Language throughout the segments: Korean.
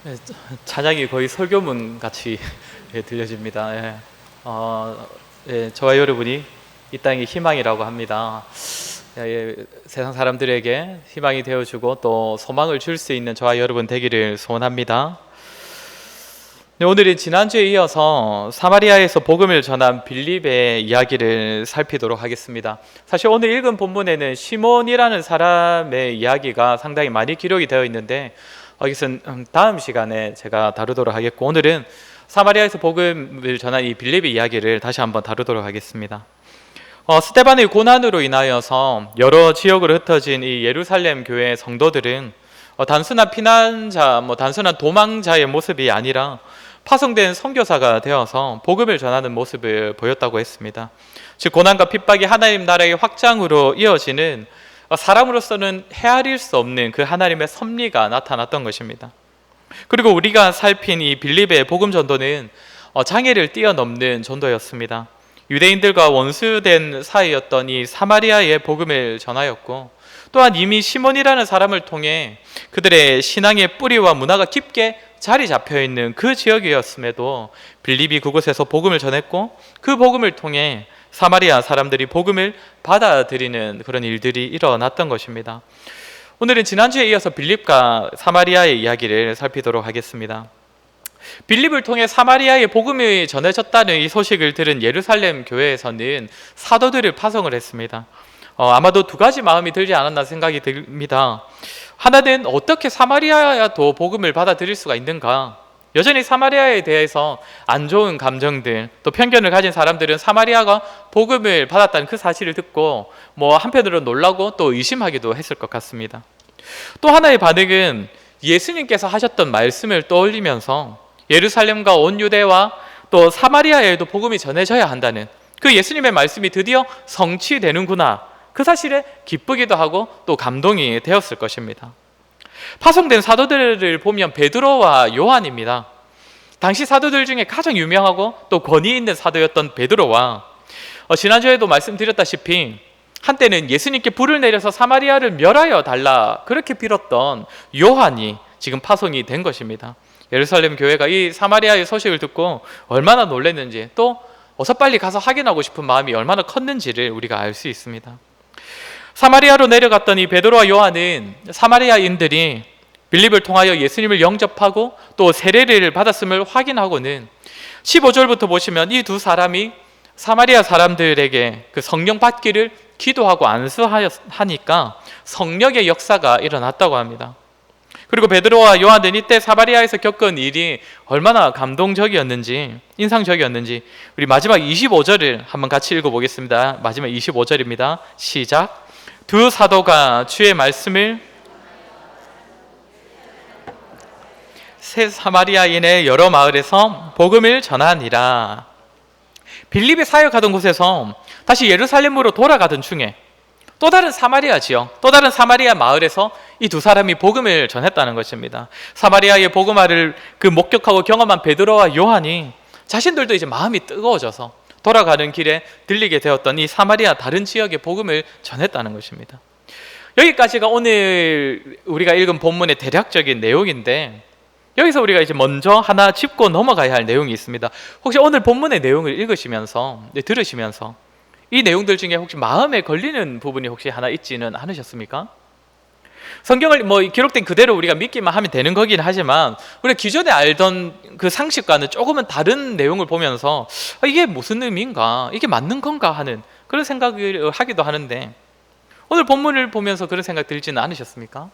네, 찬양이 거의 설교문 같이 들려집니다. 저와 여러분이 이 땅의 희망이라고 합니다. 세상 사람들에게 희망이 되어주고 또 소망을 줄 수 있는 저와 여러분 되기를 소원합니다. 오늘은 지난주에 이어서 사마리아에서 복음을 전한 빌립의 이야기를 살피도록 하겠습니다. 사실 오늘 읽은 본문에는 시몬이라는 사람의 이야기가 상당히 많이 기록이 되어 있는데 여기서는 다음 시간에 제가 다루도록 하겠고, 오늘은 사마리아에서 복음을 전한 이 빌립의 이야기를 다시 한번 다루도록 하겠습니다. 스데반의 고난으로 인하여서 여러 지역으로 흩어진 이 예루살렘 교회 성도들은 단순한 피난자, 단순한 도망자의 모습이 아니라 파송된 선교사가 되어서 복음을 전하는 모습을 보였다고 했습니다. 즉 고난과 핍박이 하나님 나라의 확장으로 이어지는 사람으로서는 헤아릴 수 없는 그 하나님의 섭리가 나타났던 것입니다. 그리고 우리가 살핀 이 빌립의 복음 전도는 장애를 뛰어넘는 전도였습니다. 유대인들과 원수된 사이였던 이 사마리아의 복음을 전하였고, 또한 이미 시몬이라는 사람을 통해 그들의 신앙의 뿌리와 문화가 깊게 자리 잡혀 있는 그 지역이었음에도 빌립이 그곳에서 복음을 전했고, 그 복음을 통해 사마리아 사람들이 복음을 받아들이는 그런 일들이 일어났던 것입니다. 오늘은 지난주에 이어서 빌립과 사마리아의 이야기를 살피도록 하겠습니다. 빌립을 통해 사마리아의 복음이 전해졌다는 이 소식을 들은 예루살렘 교회에서는 사도들을 파송을 했습니다. 아마도 두 가지 마음이 들지 않았나 생각이 듭니다. 하나는 어떻게 사마리아도 복음을 받아들일 수가 있는가? 여전히 사마리아에 대해서 안 좋은 감정들, 또 편견을 가진 사람들은 사마리아가 복음을 받았다는 그 사실을 듣고 한편으로 놀라고 또 의심하기도 했을 것 같습니다. 또 하나의 반응은 예수님께서 하셨던 말씀을 떠올리면서 예루살렘과 온 유대와 또 사마리아에도 복음이 전해져야 한다는 그 예수님의 말씀이 드디어 성취되는구나, 그 사실에 기쁘기도 하고 또 감동이 되었을 것입니다. 파송된 사도들을 보면 베드로와 요한입니다. 당시 사도들 중에 가장 유명하고 또 권위 있는 사도였던 베드로와 지난주에도 말씀드렸다시피 한때는 예수님께 불을 내려서 사마리아를 멸하여 달라 그렇게 빌었던 요한이 지금 파송이 된 것입니다. 예루살렘 교회가 이 사마리아의 소식을 듣고 얼마나 놀랐는지, 또 어서 빨리 가서 확인하고 싶은 마음이 얼마나 컸는지를 우리가 알 수 있습니다. 사마리아로 내려갔던 이 베드로와 요한은 사마리아인들이 빌립을 통하여 예수님을 영접하고 또 세례를 받았음을 확인하고는 15절부터 보시면 이 두 사람이 사마리아 사람들에게 그 성령 받기를 기도하고 안수하니까 성령의 역사가 일어났다고 합니다. 그리고 베드로와 요한은 이때 사마리아에서 겪은 일이 얼마나 감동적이었는지, 인상적이었는지 우리 마지막 25절을 한번 같이 읽어보겠습니다. 마지막 25절입니다. 시작. 두 사도가 주의 말씀을 새 사마리아인의 여러 마을에서 복음을 전하니라. 빌립이 사역하던 곳에서 다시 예루살렘으로 돌아가던 중에 또 다른 사마리아 지역, 또 다른 사마리아 마을에서 이 두 사람이 복음을 전했다는 것입니다. 사마리아의 복음화를 목격하고 경험한 베드로와 요한이 자신들도 이제 마음이 뜨거워져서 돌아가는 길에 들리게 되었던 이 사마리아 다른 지역의 복음을 전했다는 것입니다. 여기까지가 오늘 우리가 읽은 본문의 대략적인 내용인데, 여기서 우리가 이제 먼저 하나 짚고 넘어가야 할 내용이 있습니다. 혹시 오늘 본문의 내용을 읽으시면서, 들으시면서 이 내용들 중에 혹시 마음에 걸리는 부분이 혹시 하나 있지는 않으셨습니까? 성경을 기록된 그대로 우리가 믿기만 하면 되는 거긴 하지만, 우리가 기존에 알던 그 상식과는 조금은 다른 내용을 보면서 이게 무슨 의미인가, 이게 맞는 건가 하는 그런 생각을 하기도 하는데, 오늘 본문을 보면서 그런 생각 들지는 않으셨습니까?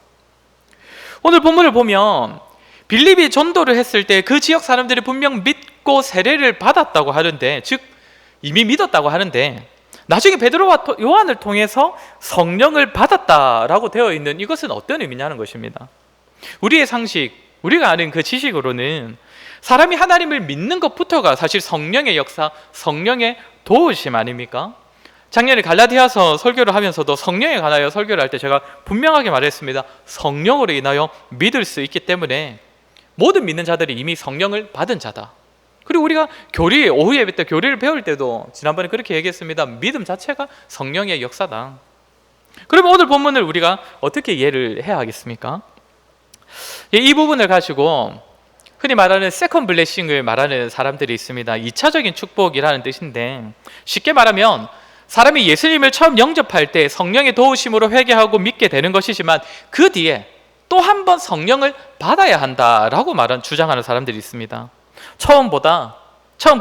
오늘 본문을 보면 빌립이 전도를 했을 때 그 지역 사람들이 분명 믿고 세례를 받았다고 하는데, 즉 이미 믿었다고 하는데, 나중에 베드로와 요한을 통해서 성령을 받았다라고 되어 있는 이것은 어떤 의미냐는 것입니다. 우리의 상식, 우리가 아는 그 지식으로는 사람이 하나님을 믿는 것부터가 사실 성령의 역사, 성령의 도우심 아닙니까? 작년에 갈라디아서 설교를 하면서도 성령에 관하여 설교를 할 때 제가 분명하게 말했습니다. 성령으로 인하여 믿을 수 있기 때문에 모든 믿는 자들이 이미 성령을 받은 자다. 그리고 우리가 오후 예배 때 교리를 배울 때도 지난번에 그렇게 얘기했습니다. 믿음 자체가 성령의 역사다. 그러면 오늘 본문을 우리가 어떻게 이해를 해야 하겠습니까? 이 부분을 가지고 흔히 말하는 세컨 블레싱을 말하는 사람들이 있습니다. 2차적인 축복이라는 뜻인데, 쉽게 말하면 사람이 예수님을 처음 영접할 때 성령의 도우심으로 회개하고 믿게 되는 것이지만 그 뒤에 또 한 번 성령을 받아야 한다라고 주장하는 사람들이 있습니다. 처음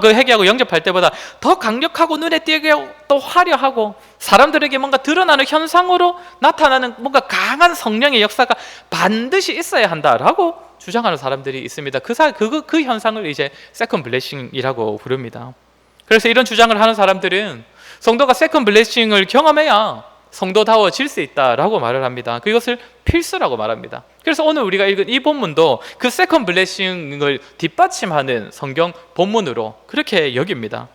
그 회개하고 영접할 때보다 더 강력하고 눈에 띄게 또 화려하고 사람들에게 뭔가 드러나는 현상으로 나타나는 뭔가 강한 성령의 역사가 반드시 있어야 한다라고 주장하는 사람들이 있습니다. 그 현상을 이제 세컨 블레싱이라고 부릅니다. 그래서 이런 주장을 하는 사람들은 성도가 세컨 블레싱을 경험해야 성도다워질 수 있다라고 말을 합니다. 그것을 필수라고 말합니다. 그래서 오늘 우리가 읽은 이 본문도 그 세컨 블레싱을 뒷받침하는 성경 본문으로 그렇게 여깁니다.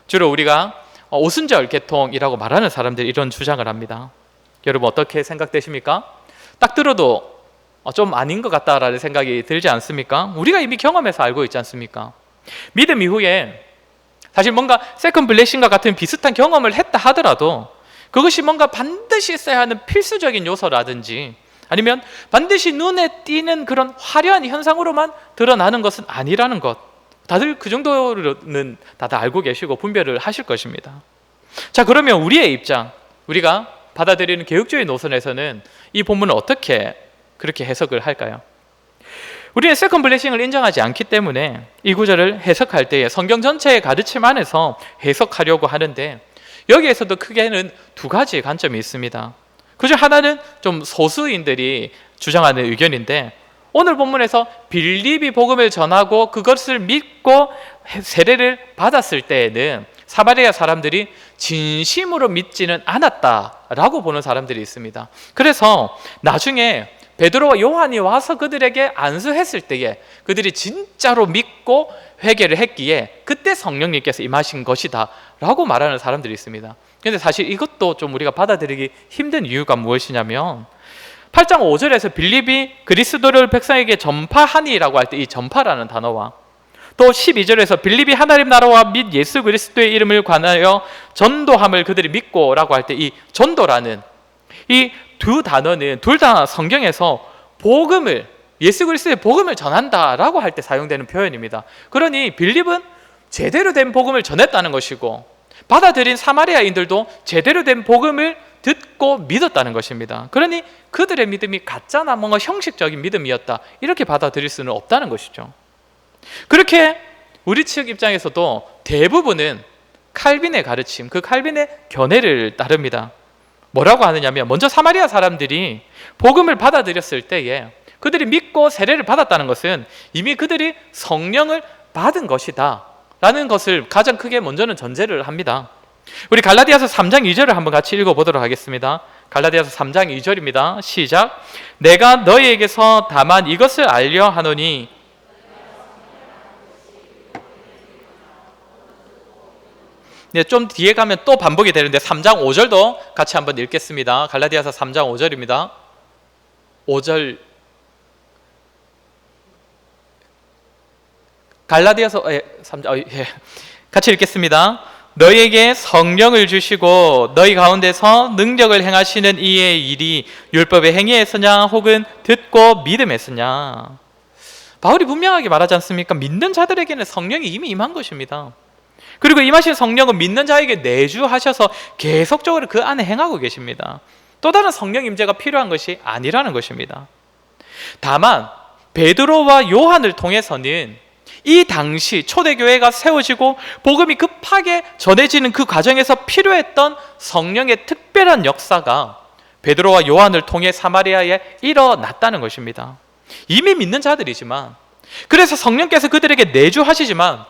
주로 우리가 오순절 계통이라고 말하는 사람들이 이런 주장을 합니다. 여러분 어떻게 생각되십니까? 딱 들어도 좀 아닌 것 같다라는 생각이 들지 않습니까? 우리가 이미 경험해서 알고 있지 않습니까? 믿음 이후에 사실 뭔가 세컨 블레싱과 같은 비슷한 경험을 했다 하더라도 그것이 뭔가 반드시 있어야 하는 필수적인 요소라든지 아니면 반드시 눈에 띄는 그런 화려한 현상으로만 드러나는 것은 아니라는 것, 다들 그 정도는 다들 알고 계시고 분별을 하실 것입니다. 자, 그러면 우리의 입장, 우리가 받아들이는 개혁주의 노선에서는 이 본문을 어떻게 그렇게 해석을 할까요? 우리는 세컨 블레싱을 인정하지 않기 때문에 이 구절을 해석할 때에 성경 전체의 가르침 안에서 해석하려고 하는데, 여기에서도 크게는 두 가지 관점이 있습니다. 그중 하나는 좀 소수인들이 주장하는 의견인데, 오늘 본문에서 빌립이 복음을 전하고 그것을 믿고 세례를 받았을 때에는 사마리아 사람들이 진심으로 믿지는 않았다라고 보는 사람들이 있습니다. 그래서 나중에 베드로와 요한이 와서 그들에게 안수했을 때에 그들이 진짜로 믿고 회개를 했기에 그때 성령님께서 임하신 것이다 라고 말하는 사람들이 있습니다. 그런데 사실 이것도 좀 우리가 받아들이기 힘든 이유가 무엇이냐면 8장 5절에서 빌립이 그리스도를 백성에게 전파하니라고 할 때 이 전파라는 단어와 또 12절에서 빌립이 하나님 나라와 및 예수 그리스도의 이름을 관하여 전도함을 그들이 믿고 라고 할 때 이 전도라는 이 두 단어는 둘 다 성경에서 복음을, 예수 그리스도의 복음을 전한다라고 할 때 사용되는 표현입니다. 그러니 빌립은 제대로 된 복음을 전했다는 것이고 받아들인 사마리아인들도 제대로 된 복음을 듣고 믿었다는 것입니다. 그러니 그들의 믿음이 가짜나 뭔가 형식적인 믿음이었다 이렇게 받아들일 수는 없다는 것이죠. 그렇게 우리 측 입장에서도 대부분은 칼빈의 가르침, 그 칼빈의 견해를 따릅니다. 뭐라고 하느냐면 먼저 사마리아 사람들이 복음을 받아들였을 때에 그들이 믿고 세례를 받았다는 것은 이미 그들이 성령을 받은 것이다 라는 것을 가장 크게 먼저는 전제를 합니다. 우리 갈라디아서 3장 2절을 한번 같이 읽어보도록 하겠습니다. 갈라디아서 3장 2절입니다. 시작. 내가 너희에게서 다만 이것을 알려 하노니 네, 좀 뒤에 가면 또 반복이 되는데 3장 5절도 같이 한번 읽겠습니다. 갈라디아서 3장 5절입니다. 5절 갈라디아서 3장 같이 읽겠습니다. 너희에게 성령을 주시고 너희 가운데서 능력을 행하시는 이의 일이 율법의 행위에서냐 혹은 듣고 믿음에서냐. 바울이 분명하게 말하지 않습니까? 믿는 자들에게는 성령이 이미 임한 것입니다. 그리고 임하신 성령은 믿는 자에게 내주하셔서 계속적으로 그 안에 행하고 계십니다. 또 다른 성령 임재가 필요한 것이 아니라는 것입니다. 다만 베드로와 요한을 통해서는 이 당시 초대교회가 세워지고 복음이 급하게 전해지는 그 과정에서 필요했던 성령의 특별한 역사가 베드로와 요한을 통해 사마리아에 일어났다는 것입니다. 이미 믿는 자들이지만, 그래서 성령께서 그들에게 내주하시지만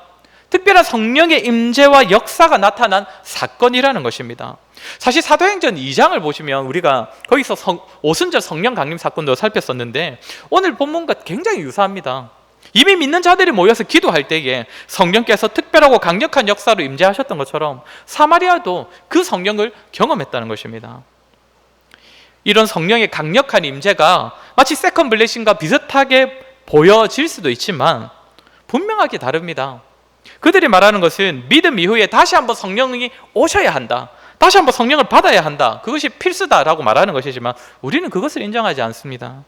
특별한 성령의 임재와 역사가 나타난 사건이라는 것입니다. 사실 사도행전 2장을 보시면 우리가 거기서 오순절 성령 강림 사건도 살폈었는데 오늘 본문과 굉장히 유사합니다. 이미 믿는 자들이 모여서 기도할 때에 성령께서 특별하고 강력한 역사로 임재하셨던 것처럼 사마리아도 그 성령을 경험했다는 것입니다. 이런 성령의 강력한 임재가 마치 세컨 블레싱과 비슷하게 보여질 수도 있지만 분명하게 다릅니다. 그들이 말하는 것은 믿음 이후에 다시 한번 성령이 오셔야 한다, 다시 한번 성령을 받아야 한다, 그것이 필수다라고 말하는 것이지만 우리는 그것을 인정하지 않습니다.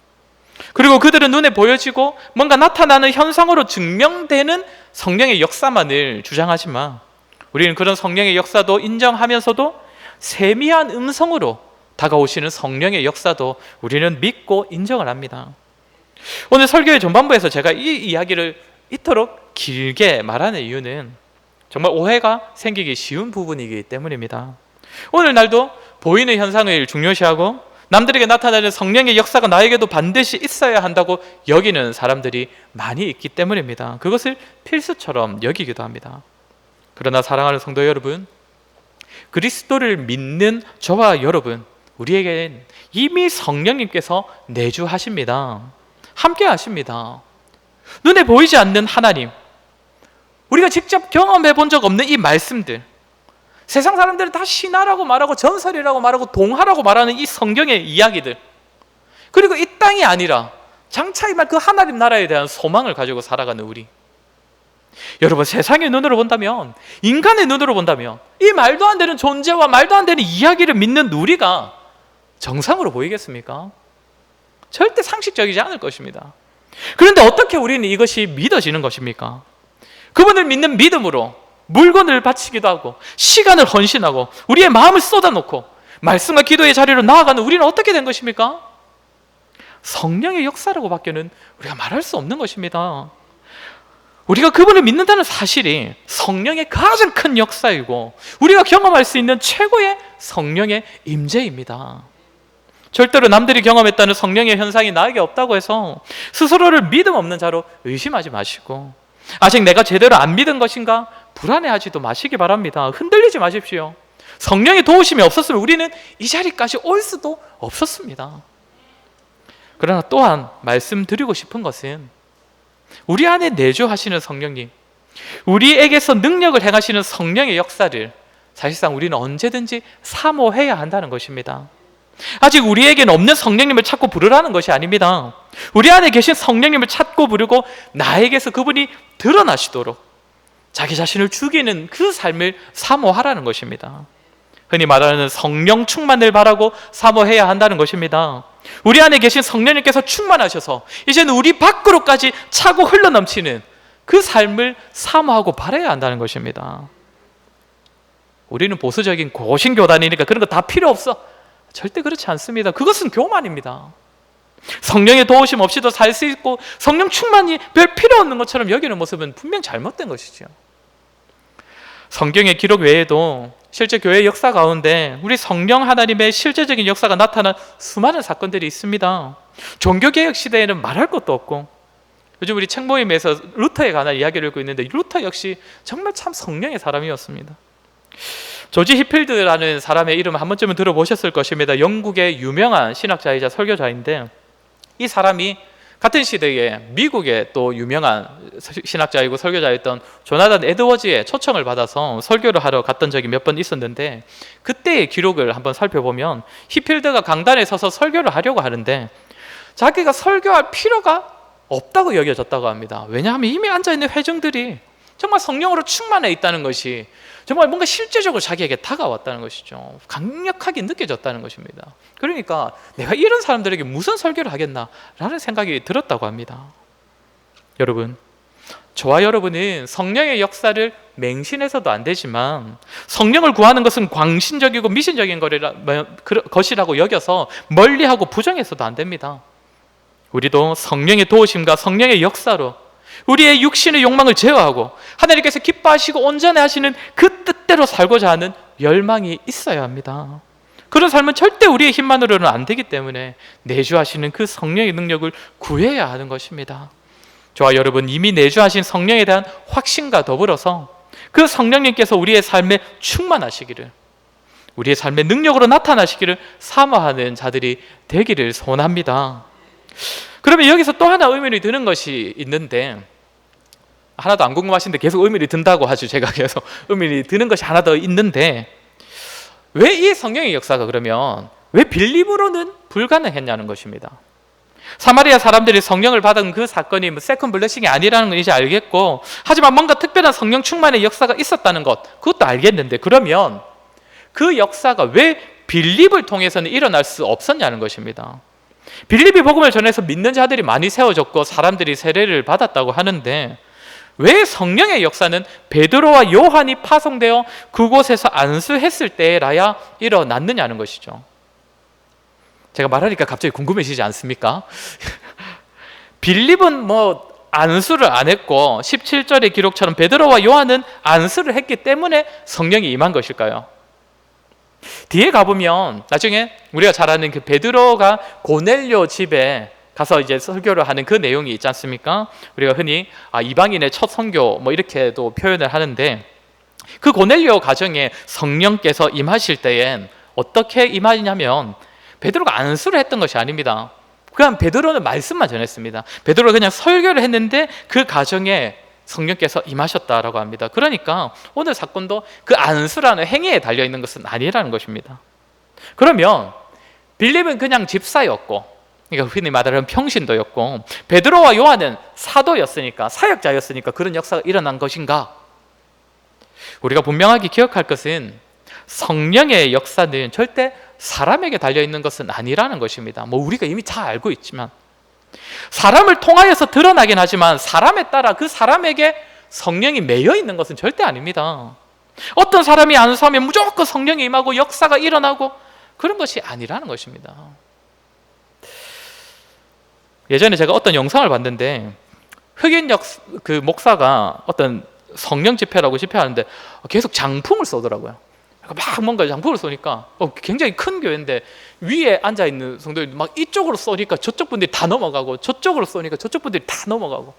그리고 그들은 눈에 보여지고 뭔가 나타나는 현상으로 증명되는 성령의 역사만을 주장하지만 우리는 그런 성령의 역사도 인정하면서도 세미한 음성으로 다가오시는 성령의 역사도 우리는 믿고 인정을 합니다. 오늘 설교의 전반부에서 제가 이 이야기를 이토록 길게 말하는 이유는 정말 오해가 생기기 쉬운 부분이기 때문입니다. 오늘날도 보이는 현상을 중요시하고 남들에게 나타나는 성령의 역사가 나에게도 반드시 있어야 한다고 여기는 사람들이 많이 있기 때문입니다. 그것을 필수처럼 여기기도 합니다. 그러나 사랑하는 성도 여러분, 그리스도를 믿는 저와 여러분, 우리에겐 이미 성령님께서 내주하십니다. 함께 하십니다. 눈에 보이지 않는 하나님, 우리가 직접 경험해 본 적 없는 이 말씀들, 세상 사람들은 다 신화라고 말하고 전설이라고 말하고 동화라고 말하는 이 성경의 이야기들, 그리고 이 땅이 아니라 장차 임할 그 하나님 나라에 대한 소망을 가지고 살아가는 우리, 여러분, 세상의 눈으로 본다면, 인간의 눈으로 본다면 이 말도 안 되는 존재와 말도 안 되는 이야기를 믿는 우리가 정상으로 보이겠습니까? 절대 상식적이지 않을 것입니다. 그런데 어떻게 우리는 이것이 믿어지는 것입니까? 그분을 믿는 믿음으로 물건을 바치기도 하고 시간을 헌신하고 우리의 마음을 쏟아놓고 말씀과 기도의 자리로 나아가는 우리는 어떻게 된 것입니까? 성령의 역사라고 밖에는 우리가 말할 수 없는 것입니다. 우리가 그분을 믿는다는 사실이 성령의 가장 큰 역사이고 우리가 경험할 수 있는 최고의 성령의 임재입니다. 절대로 남들이 경험했다는 성령의 현상이 나에게 없다고 해서 스스로를 믿음 없는 자로 의심하지 마시고, 아직 내가 제대로 안 믿은 것인가 불안해하지도 마시기 바랍니다. 흔들리지 마십시오. 성령의 도우심이 없었으면 우리는 이 자리까지 올 수도 없었습니다. 그러나 또한 말씀드리고 싶은 것은 우리 안에 내주하시는 성령님, 우리에게서 능력을 행하시는 성령의 역사를 사실상 우리는 언제든지 사모해야 한다는 것입니다. 아직 우리에게는 없는 성령님을 찾고 부르라는 것이 아닙니다. 우리 안에 계신 성령님을 찾고 부르고 나에게서 그분이 드러나시도록 자기 자신을 죽이는 그 삶을 사모하라는 것입니다. 흔히 말하는 성령 충만을 바라고 사모해야 한다는 것입니다. 우리 안에 계신 성령님께서 충만하셔서 이제는 우리 밖으로까지 차고 흘러넘치는 그 삶을 사모하고 바라야 한다는 것입니다. 우리는 보수적인 고신교단이니까 그런 거 다 필요 없어, 절대 그렇지 않습니다. 그것은 교만입니다. 성령의 도우심 없이도 살 수 있고 성령 충만이 별 필요 없는 것처럼 여기는 모습은 분명 잘못된 것이죠. 성경의 기록 외에도 실제 교회의 역사 가운데 우리 성령 하나님의 실제적인 역사가 나타난 수많은 사건들이 있습니다. 종교개혁 시대에는 말할 것도 없고, 요즘 우리 책 모임에서 루터에 관한 이야기를 읽고 있는데 루터 역시 정말 참 성령의 사람이었습니다. 조지 히필드라는 사람의 이름 한 번쯤은 들어보셨을 것입니다. 영국의 유명한 신학자이자 설교자인데, 이 사람이 같은 시대에 미국의 또 유명한 신학자이고 설교자였던 조나단 에드워즈의 초청을 받아서 설교를 하러 갔던 적이 몇 번 있었는데, 그때의 기록을 한번 살펴보면 히필드가 강단에 서서 설교를 하려고 하는데 자기가 설교할 필요가 없다고 여겨졌다고 합니다. 왜냐하면 이미 앉아있는 회중들이 정말 성령으로 충만해 있다는 것이 정말 뭔가 실제적으로 자기에게 다가왔다는 것이죠. 강력하게 느껴졌다는 것입니다. 그러니까 내가 이런 사람들에게 무슨 설교를 하겠나라는 생각이 들었다고 합니다. 여러분, 저와 여러분은 성령의 역사를 맹신해서도 안 되지만 성령을 구하는 것은 광신적이고 미신적인 것이라고 여겨서 멀리하고 부정해서도 안 됩니다. 우리도 성령의 도우심과 성령의 역사로 우리의 육신의 욕망을 제어하고 하나님께서 기뻐하시고 온전해 하시는 그 뜻대로 살고자 하는 열망이 있어야 합니다. 그런 삶은 절대 우리의 힘만으로는 안 되기 때문에 내주하시는 그 성령의 능력을 구해야 하는 것입니다. 저와 여러분, 이미 내주하신 성령에 대한 확신과 더불어서 그 성령님께서 우리의 삶에 충만하시기를, 우리의 삶의 능력으로 나타나시기를 사모하는 자들이 되기를 소원합니다. 그러면 여기서 또 하나 의문이 드는 것이 있는데, 하나도 안 궁금하신데 계속 의문이 든다고 하죠. 제가 계속 의문이 드는 것이 하나 더 있는데, 왜 이 성령의 역사가 그러면 왜 빌립으로는 불가능했냐는 것입니다. 사마리아 사람들이 성령을 받은 그 사건이 세컨 블레싱이 아니라는 건 이제 알겠고, 하지만 뭔가 특별한 성령 충만의 역사가 있었다는 것, 그것도 알겠는데, 그러면 그 역사가 왜 빌립을 통해서는 일어날 수 없었냐는 것입니다. 빌립이 복음을 전해서 믿는 자들이 많이 세워졌고 사람들이 세례를 받았다고 하는데 왜 성령의 역사는 베드로와 요한이 파송되어 그곳에서 안수했을 때라야 일어났느냐는 것이죠. 제가 말하니까 갑자기 궁금해지지 않습니까? 빌립은 안수를 안 했고 17절의 기록처럼 베드로와 요한은 안수를 했기 때문에 성령이 임한 것일까요? 뒤에 가보면 나중에 우리가 잘 아는 그 베드로가 고넬료 집에 가서 이제 설교를 하는 그 내용이 있지 않습니까? 우리가 흔히 이방인의 첫 선교 이렇게도 표현을 하는데 그 고넬료 가정에 성령께서 임하실 때엔 어떻게 임하냐면 베드로가 안수를 했던 것이 아닙니다. 그냥 베드로는 말씀만 전했습니다. 베드로가 그냥 설교를 했는데 그 가정에 성령께서 임하셨다라고 합니다. 그러니까 오늘 사건도 그 안수라는 행위에 달려있는 것은 아니라는 것입니다. 그러면 빌립은 그냥 집사였고, 그러니까 흔히 말하는 평신도였고, 베드로와 요한은 사도였으니까, 사역자였으니까 그런 역사가 일어난 것인가? 우리가 분명하게 기억할 것은 성령의 역사는 절대 사람에게 달려있는 것은 아니라는 것입니다. 우리가 이미 잘 알고 있지만 사람을 통하여서 드러나긴 하지만 사람에 따라 그 사람에게 성령이 매여 있는 것은 절대 아닙니다. 어떤 사람이 안수하면 무조건 성령이 임하고 역사가 일어나고 그런 것이 아니라는 것입니다. 예전에 제가 어떤 영상을 봤는데 흑인 그 목사가 어떤 성령 집회라고 집회하는데 계속 장풍을 쏘더라고요. 막 뭔가 장풍을 쏘니까 굉장히 큰 교회인데 위에 앉아있는 성도들이 막 이쪽으로 쏘니까 저쪽 분들이 다 넘어가고 저쪽으로 쏘니까 저쪽 분들이 다 넘어가고,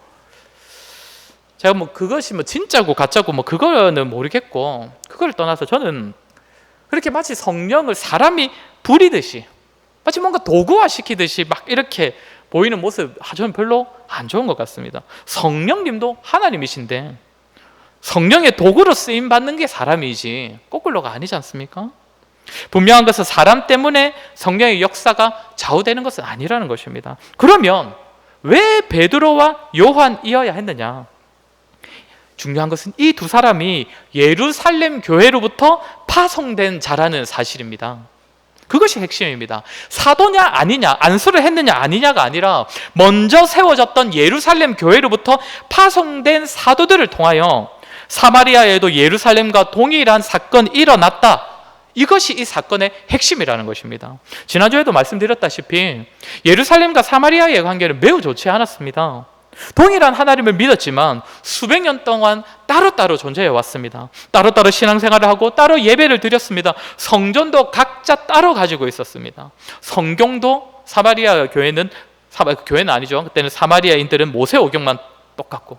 제가 그것이 진짜고 가짜고 그거는 모르겠고, 그걸 떠나서 저는 그렇게 마치 성령을 사람이 부리듯이 마치 뭔가 도구화 시키듯이 막 이렇게 보이는 모습, 저는 별로 안 좋은 것 같습니다. 성령님도 하나님이신데 성령의 도구로 쓰임받는 게 사람이지 거꾸로가 아니지 않습니까? 분명한 것은 사람 때문에 성령의 역사가 좌우되는 것은 아니라는 것입니다. 그러면 왜 베드로와 요한이어야 했느냐? 중요한 것은 이 두 사람이 예루살렘 교회로부터 파송된 자라는 사실입니다. 그것이 핵심입니다. 사도냐 아니냐, 안수를 했느냐 아니냐가 아니라 먼저 세워졌던 예루살렘 교회로부터 파송된 사도들을 통하여 사마리아에도 예루살렘과 동일한 사건이 일어났다. 이것이 이 사건의 핵심이라는 것입니다. 지난주에도 말씀드렸다시피 예루살렘과 사마리아의 관계는 매우 좋지 않았습니다. 동일한 하나님을 믿었지만 수백 년 동안 따로따로 존재해 왔습니다. 따로따로 신앙생활을 하고 따로 예배를 드렸습니다. 성전도 각자 따로 가지고 있었습니다. 성경도 사마리아 교회는 아니죠. 그때는 사마리아인들은 모세오경만 똑같고,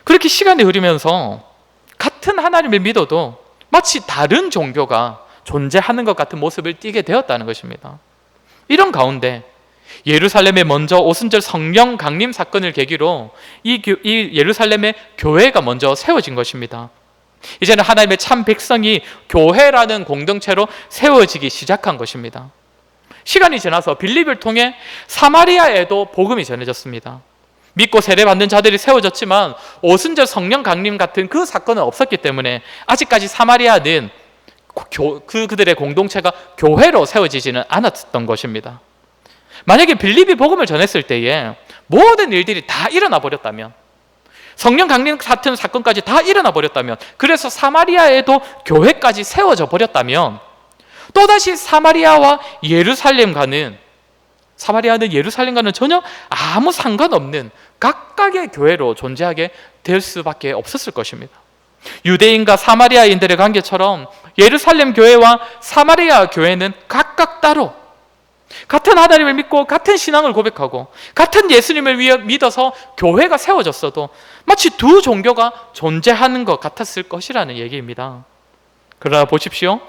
그렇게 시간이 흐르면서 같은 하나님을 믿어도 마치 다른 종교가 존재하는 것 같은 모습을 띠게 되었다는 것입니다. 이런 가운데 예루살렘에 먼저 오순절 성령 강림 사건을 계기로 이 예루살렘의 교회가 먼저 세워진 것입니다. 이제는 하나님의 참 백성이 교회라는 공동체로 세워지기 시작한 것입니다. 시간이 지나서 빌립을 통해 사마리아에도 복음이 전해졌습니다. 믿고 세례받는 자들이 세워졌지만 오순절 성령 강림 같은 그 사건은 없었기 때문에 아직까지 사마리아는 그들의 공동체가 교회로 세워지지는 않았던 것입니다. 만약에 빌립이 복음을 전했을 때에 모든 일들이 다 일어나 버렸다면, 성령 강림 같은 사건까지 다 일어나 버렸다면, 그래서 사마리아에도 교회까지 세워져 버렸다면 또다시 사마리아는 예루살렘과는 전혀 아무 상관없는 각각의 교회로 존재하게 될 수밖에 없었을 것입니다. 유대인과 사마리아인들의 관계처럼 예루살렘 교회와 사마리아 교회는 각각 따로 같은 하나님을 믿고 같은 신앙을 고백하고 같은 예수님을 믿어서 교회가 세워졌어도 마치 두 종교가 존재하는 것 같았을 것이라는 얘기입니다. 그러나 보십시오.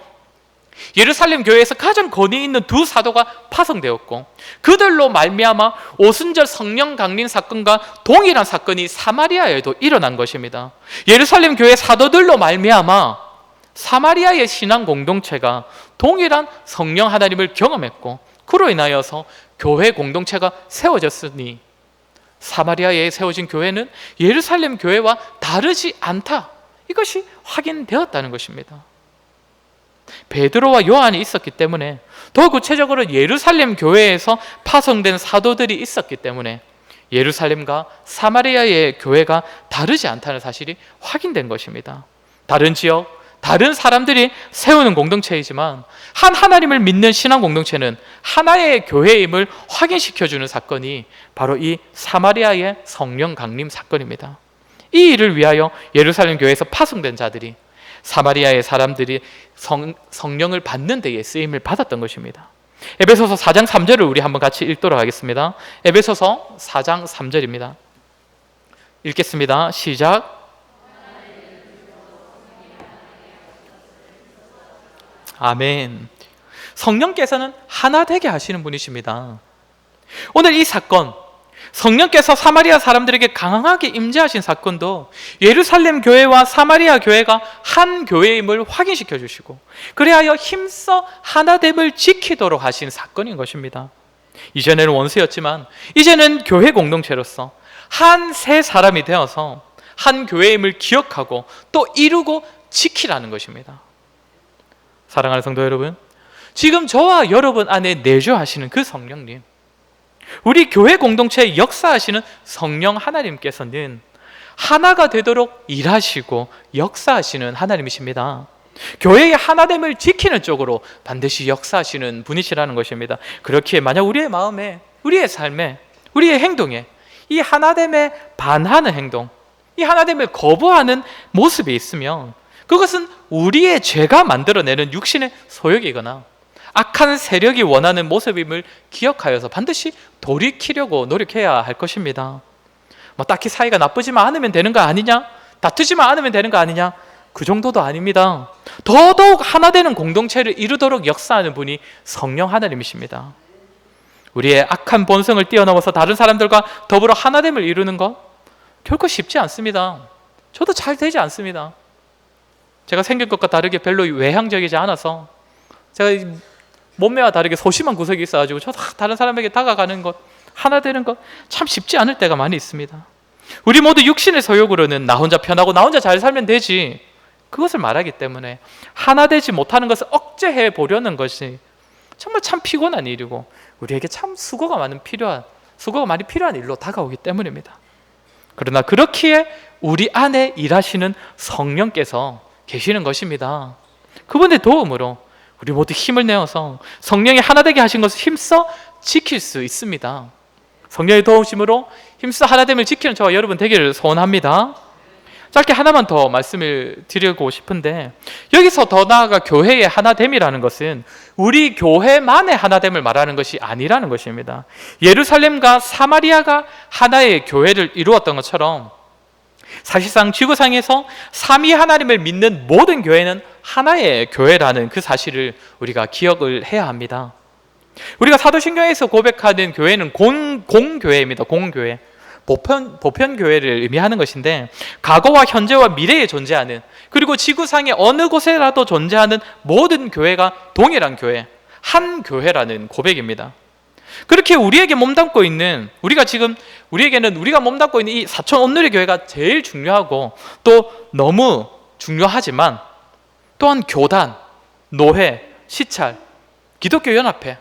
예루살렘 교회에서 가장 권위 있는 두 사도가 파송되었고 그들로 말미암아 오순절 성령 강림 사건과 동일한 사건이 사마리아에도 일어난 것입니다. 예루살렘 교회 사도들로 말미암아 사마리아의 신앙 공동체가 동일한 성령 하나님을 경험했고 그로 인하여서 교회 공동체가 세워졌으니 사마리아에 세워진 교회는 예루살렘 교회와 다르지 않다. 이것이 확인되었다는 것입니다. 베드로와 요한이 있었기 때문에 더 구체적으로 예루살렘 교회에서 파송된 사도들이 있었기 때문에 예루살렘과 사마리아의 교회가 다르지 않다는 사실이 확인된 것입니다. 다른 지역, 다른 사람들이 세우는 공동체이지만 한 하나님을 믿는 신앙 공동체는 하나의 교회임을 확인시켜주는 사건이 바로 이 사마리아의 성령 강림 사건입니다. 이 일을 위하여 예루살렘 교회에서 파송된 자들이 사마리아의 사람들이 성령을 받는 데에 쓰임을 받았던 것입니다. 에베소서 4장 3절을 우리 한번 같이 읽도록 하겠습니다. 에베소서 4장 3절입니다. 읽겠습니다. 시작. 아멘. 성령께서는 하나 되게 하시는 분이십니다. 오늘 이 사건, 성령께서 사마리아 사람들에게 강하게 임재하신 사건도 예루살렘 교회와 사마리아 교회가 한 교회임을 확인시켜 주시고 그리하여 힘써 하나됨을 지키도록 하신 사건인 것입니다. 이전에는 원수였지만 이제는 교회 공동체로서 한 세 사람이 되어서 한 교회임을 기억하고 또 이루고 지키라는 것입니다. 사랑하는 성도 여러분, 지금 저와 여러분 안에 내주하시는 그 성령님, 우리 교회 공동체에 역사하시는 성령 하나님께서는 하나가 되도록 일하시고 역사하시는 하나님이십니다. 교회의 하나됨을 지키는 쪽으로 반드시 역사하시는 분이시라는 것입니다. 그렇기에 만약 우리의 마음에, 우리의 삶에, 우리의 행동에 이 하나됨에 반하는 행동, 이 하나됨을 거부하는 모습이 있으면 그것은 우리의 죄가 만들어내는 육신의 소욕이거나 악한 세력이 원하는 모습임을 기억하여서 반드시 돌이키려고 노력해야 할 것입니다. 딱히 사이가 나쁘지만 않으면 되는 거 아니냐? 다투지만 않으면 되는 거 아니냐? 그 정도도 아닙니다. 더더욱 하나 되는 공동체를 이루도록 역사하는 분이 성령 하나님이십니다. 우리의 악한 본성을 뛰어넘어서 다른 사람들과 더불어 하나됨을 이루는 것 결코 쉽지 않습니다. 저도 잘 되지 않습니다. 제가 생긴 것과 다르게 별로 외향적이지 않아서 제가 몸매와 다르게 소심한 구석이 있어가지고 저도 다른 사람에게 다가가는 것, 하나 되는 것 참 쉽지 않을 때가 많이 있습니다. 우리 모두 육신의 소욕으로는 나 혼자 편하고 나 혼자 잘 살면 되지, 그것을 말하기 때문에 하나 되지 못하는 것을 억제해 보려는 것이 정말 참 피곤한 일이고 우리에게 참 수고가 많이 필요한 일로 다가오기 때문입니다. 그러나 그렇기에 우리 안에 일하시는 성령께서 계시는 것입니다. 그분의 도움으로 우리 모두 힘을 내어서 성령이 하나 되게 하신 것을 힘써 지킬 수 있습니다. 성령의 도우심으로 힘써 하나됨을 지키는 저와 여러분 되기를 소원합니다. 짧게 하나만 더 말씀을 드리고 싶은데, 여기서 더 나아가 교회의 하나됨이라는 것은 우리 교회만의 하나됨을 말하는 것이 아니라는 것입니다. 예루살렘과 사마리아가 하나의 교회를 이루었던 것처럼 사실상 지구상에서 삼위 하나님을 믿는 모든 교회는 하나의 교회라는 그 사실을 우리가 기억을 해야 합니다. 우리가 사도신경에서 고백하는 교회는 공교회입니다. 공교회. 보편교회를 의미하는 것인데 과거와 현재와 미래에 존재하는, 그리고 지구상의 어느 곳에라도 존재하는 모든 교회가 동일한 교회, 한 교회라는 고백입니다. 그렇게 우리에게 몸담고 있는, 우리에게는 우리가 몸담고 있는 이 사천 온누리 교회가 제일 중요하고 또 너무 중요하지만, 또한 교단, 노회, 시찰, 기독교 연합회,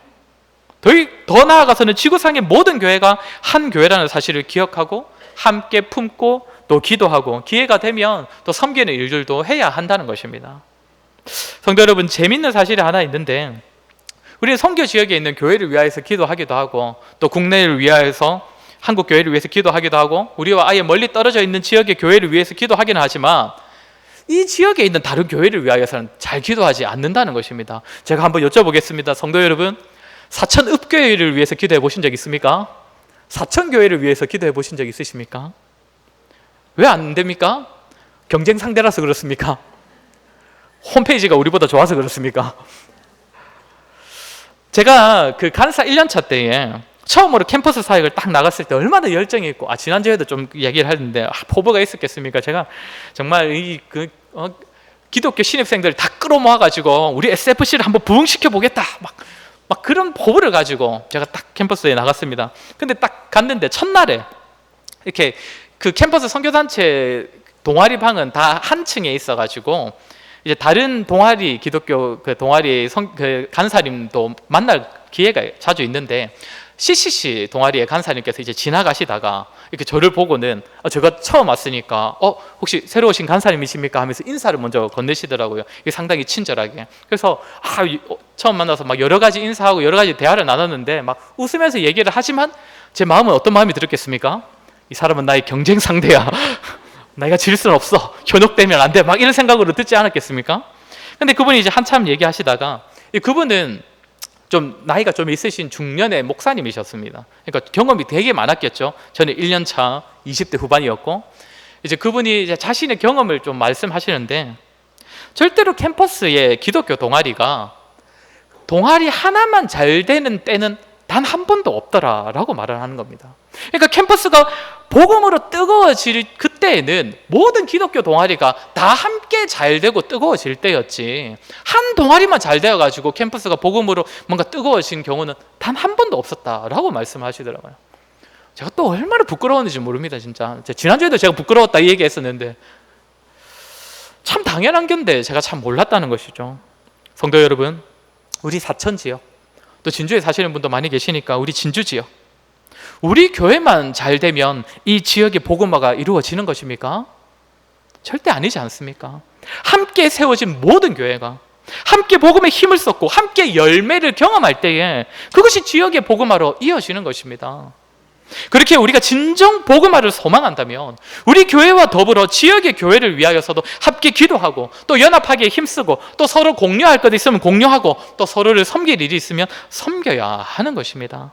더 나아가서는 지구상의 모든 교회가 한 교회라는 사실을 기억하고 함께 품고 또 기도하고 기회가 되면 또 섬기는 일들도 해야 한다는 것입니다. 성도 여러분, 재밌는 사실이 하나 있는데, 우리는 선교 지역에 있는 교회를 위하여서 기도하기도 하고 또 국내를 위하여서 한국 교회를 위해서 기도하기도 하고 우리와 아예 멀리 떨어져 있는 지역의 교회를 위해서 기도하기는 하지만 이 지역에 있는 다른 교회를 위하여서는 잘 기도하지 않는다는 것입니다. 제가 한번 여쭤보겠습니다. 성도 여러분, 사천읍교회를 위해서 기도해 보신 적 있습니까? 사천교회를 위해서 기도해 보신 적 있으십니까? 왜 안 됩니까? 경쟁 상대라서 그렇습니까? 홈페이지가 우리보다 좋아서 그렇습니까? 제가 그 간사 1년차 때에 처음으로 캠퍼스 사역을 딱 나갔을 때 얼마나 열정이 있고, 지난주에도 좀 얘기를 했는데 포부가 있었겠습니까? 제가 정말 기독교 신입생들 다 끌어모아가지고 우리 SFC를 한번 부흥시켜 보겠다, 막 그런 포부를 가지고 제가 딱 캠퍼스에 나갔습니다. 근데 딱 갔는데 첫날에 이렇게 그 캠퍼스 선교단체 동아리 방은 다 한 층에 있어가지고 이제 다른 동아리 기독교 그 동아리 그 간사님도 만날 기회가 자주 있는데 CCC 동아리의 간사님께서 이제 지나가시다가 이렇게 저를 보고는 제가 처음 왔으니까 혹시 새로 오신 간사님이십니까 하면서 인사를 먼저 건네시더라고요. 이게 상당히 친절하게. 그래서 처음 만나서 막 여러 가지 인사하고 여러 가지 대화를 나눴는데 막 웃으면서 얘기를 하지만 제 마음은 어떤 마음이 들었겠습니까? 이 사람은 나의 경쟁 상대야. 내가 질 수는 없어. 현혹되면 안 돼. 막 이런 생각으로 듣지 않았겠습니까? 근데 그분이 이제 한참 얘기하시다가 그분은 좀 나이가 좀 있으신 중년의 목사님이셨습니다. 그러니까 경험이 되게 많았겠죠. 저는 1년 차 20대 후반이었고 이제 그분이 이제 자신의 경험을 좀 말씀하시는데 절대로 캠퍼스의 기독교 동아리가 동아리 하나만 잘 되는 때는 단 한 번도 없더라라고 말을 하는 겁니다. 그러니까 캠퍼스가 복음으로 뜨거워질 그때에는 모든 기독교 동아리가 다 함께 잘 되고 뜨거워질 때였지 한 동아리만 잘 되어가지고 캠퍼스가 복음으로 뭔가 뜨거워진 경우는 단 한 번도 없었다라고 말씀하시더라고요. 제가 또 얼마나 부끄러웠는지 모릅니다. 진짜 지난주에도 제가 부끄러웠다 이 얘기했었는데 참 당연한 건데 제가 참 몰랐다는 것이죠. 성도 여러분, 우리 사천 지역 또 진주에 사시는 분도 많이 계시니까 우리 진주 지역, 우리 교회만 잘 되면 이 지역의 복음화가 이루어지는 것입니까? 절대 아니지 않습니까? 함께 세워진 모든 교회가 함께 복음의 힘을 썼고 함께 열매를 경험할 때에 그것이 지역의 복음화로 이어지는 것입니다. 그렇게 우리가 진정 복음화를 소망한다면 우리 교회와 더불어 지역의 교회를 위하여서도 함께 기도하고 또 연합하기에 힘쓰고 또 서로 공유할 것 있으면 공유하고 또 서로를 섬길 일이 있으면 섬겨야 하는 것입니다.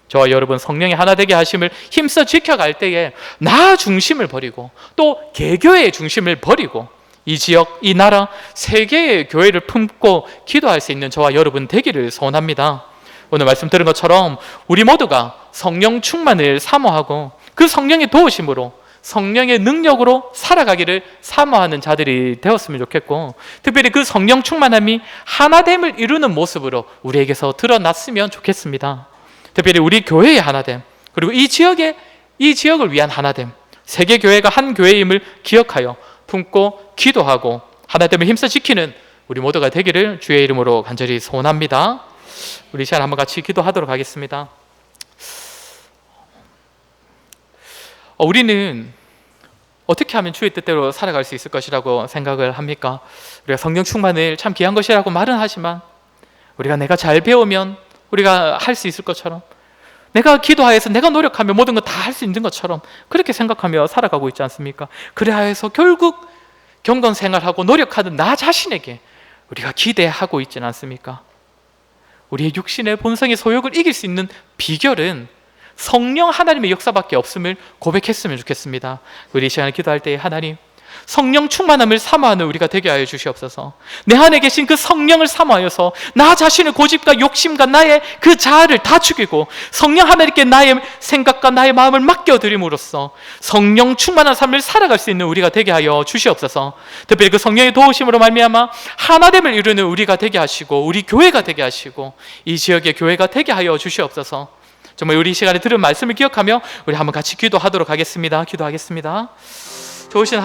저와 여러분 성령의 하나 되게 하심을 힘써 지켜갈 때에 나 중심을 버리고 또 개교의 중심을 버리고 이 지역, 이 나라, 세계의 교회를 품고 기도할 수 있는 저와 여러분 되기를 소원합니다. 오늘 말씀 들은 것처럼 우리 모두가 성령 충만을 사모하고 그 성령의 도우심으로 성령의 능력으로 살아가기를 사모하는 자들이 되었으면 좋겠고 특별히 그 성령 충만함이 하나됨을 이루는 모습으로 우리에게서 드러났으면 좋겠습니다. 특별히 우리 교회의 하나됨 그리고 이 지역을 위한 하나됨 세계 교회가 한 교회임을 기억하여 품고 기도하고 하나됨을 힘써 지키는 우리 모두가 되기를 주의 이름으로 간절히 소원합니다. 우리 시간 한번 같이 기도하도록 하겠습니다. 우리는 어떻게 하면 주의 뜻대로 살아갈 수 있을 것이라고 생각을 합니까? 우리가 성령 충만을 참 귀한 것이라고 말은 하지만 우리가 내가 잘 배우면 우리가 할 수 있을 것처럼 내가 기도하여서 내가 노력하면 모든 거 다 할 수 있는 것처럼 그렇게 생각하며 살아가고 있지 않습니까? 그래서 결국 경건 생활하고 노력하는 나 자신에게 우리가 기대하고 있지는 않습니까? 우리의 육신의 본성의 소욕을 이길 수 있는 비결은 성령 하나님의 역사밖에 없음을 고백했으면 좋겠습니다. 우리 이 시간에 기도할 때 하나님 성령 충만함을 사모하는 우리가 되게 하여 주시옵소서. 내 안에 계신 그 성령을 사모하여서 나 자신의 고집과 욕심과 나의 그 자아를 다 죽이고 성령 하나님께 나의 생각과 나의 마음을 맡겨드림으로써 성령 충만한 삶을 살아갈 수 있는 우리가 되게 하여 주시옵소서. 특별히 그 성령의 도우심으로 말미암아 하나됨을 이루는 우리가 되게 하시고 우리 교회가 되게 하시고 이 지역의 교회가 되게 하여 주시옵소서. 정말 우리 이 시간에 들은 말씀을 기억하며 우리 한번 같이 기도하도록 하겠습니다. 기도하겠습니다. 좋으신 하나님